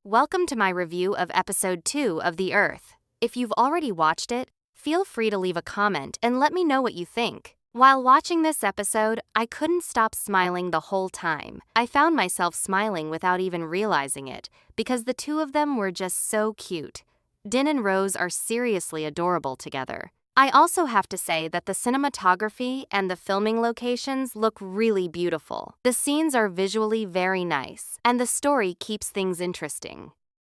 Welcome to my review of episode 2 of The Earth. If you've already watched it, feel free to leave a comment and let me know what you think. While watching this episode, I couldn't stop smiling the whole time. I found myself smiling without even realizing it, because the two of them were just so cute. Din and Rose are seriously adorable together. I also have to say that the cinematography and the filming locations look really beautiful. The scenes are visually very nice, and the story keeps things interesting.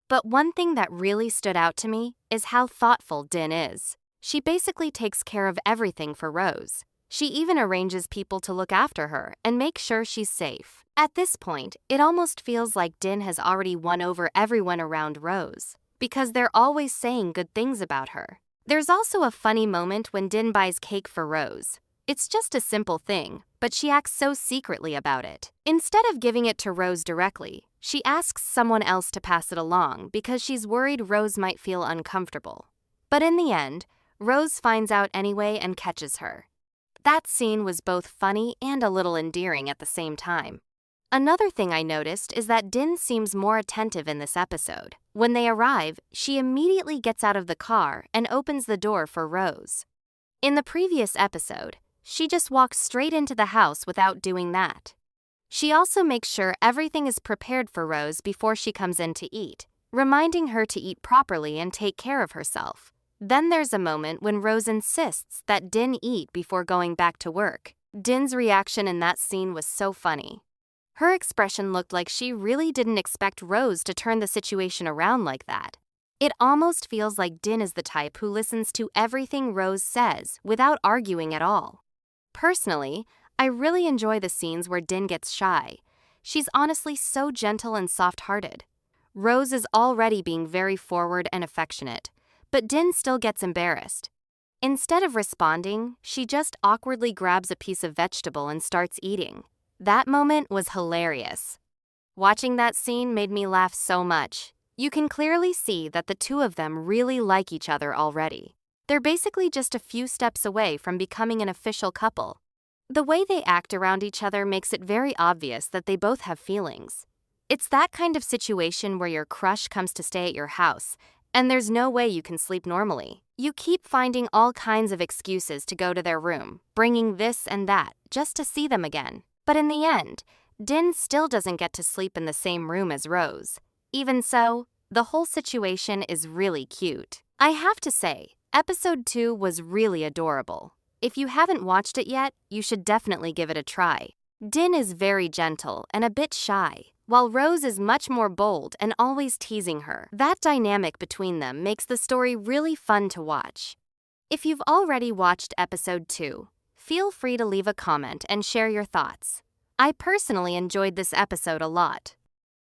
But one thing that really stood out to me is how thoughtful Din is. She basically takes care of everything for Rose. She even arranges people to look after her and make sure she's safe. At this point, it almost feels like Din has already won over everyone around Rose, because they're always saying good things about her. There's also a funny moment when Din buys cake for Rose. It's just a simple thing, but she acts so secretly about it. Instead of giving it to Rose directly, she asks someone else to pass it along because she's worried Rose might feel uncomfortable. But in the end, Rose finds out anyway and catches her. That scene was both funny and a little endearing at the same time. Another thing I noticed is that Din seems more attentive in this episode. When they arrive, she immediately gets out of the car and opens the door for Rose. In the previous episode, she just walks straight into the house without doing that. She also makes sure everything is prepared for Rose before she comes in to eat, reminding her to eat properly and take care of herself. Then there's a moment when Rose insists that Din eat before going back to work. Din's reaction in that scene was so funny. Her expression looked like she really didn't expect Rose to turn the situation around like that. It almost feels like Din is the type who listens to everything Rose says without arguing at all. Personally, I really enjoy the scenes where Din gets shy. She's honestly so gentle and soft-hearted. Rose is already being very forward and affectionate, but Din still gets embarrassed. Instead of responding, she just awkwardly grabs a piece of vegetable and starts eating. That moment was hilarious. Watching that scene made me laugh so much. You can clearly see that the two of them really like each other already. They're basically just a few steps away from becoming an official couple. The way they act around each other makes it very obvious that they both have feelings. It's that kind of situation where your crush comes to stay at your house, and there's no way you can sleep normally. You keep finding all kinds of excuses to go to their room, bringing this and that, just to see them again. But in the end, Din still doesn't get to sleep in the same room as Rose. Even so, the whole situation is really cute. I have to say, episode 2 was really adorable. If you haven't watched it yet, you should definitely give it a try. Din is very gentle and a bit shy, while Rose is much more bold and always teasing her. That dynamic between them makes the story really fun to watch. If you've already watched episode 2, feel free to leave a comment and share your thoughts. I personally enjoyed this episode a lot.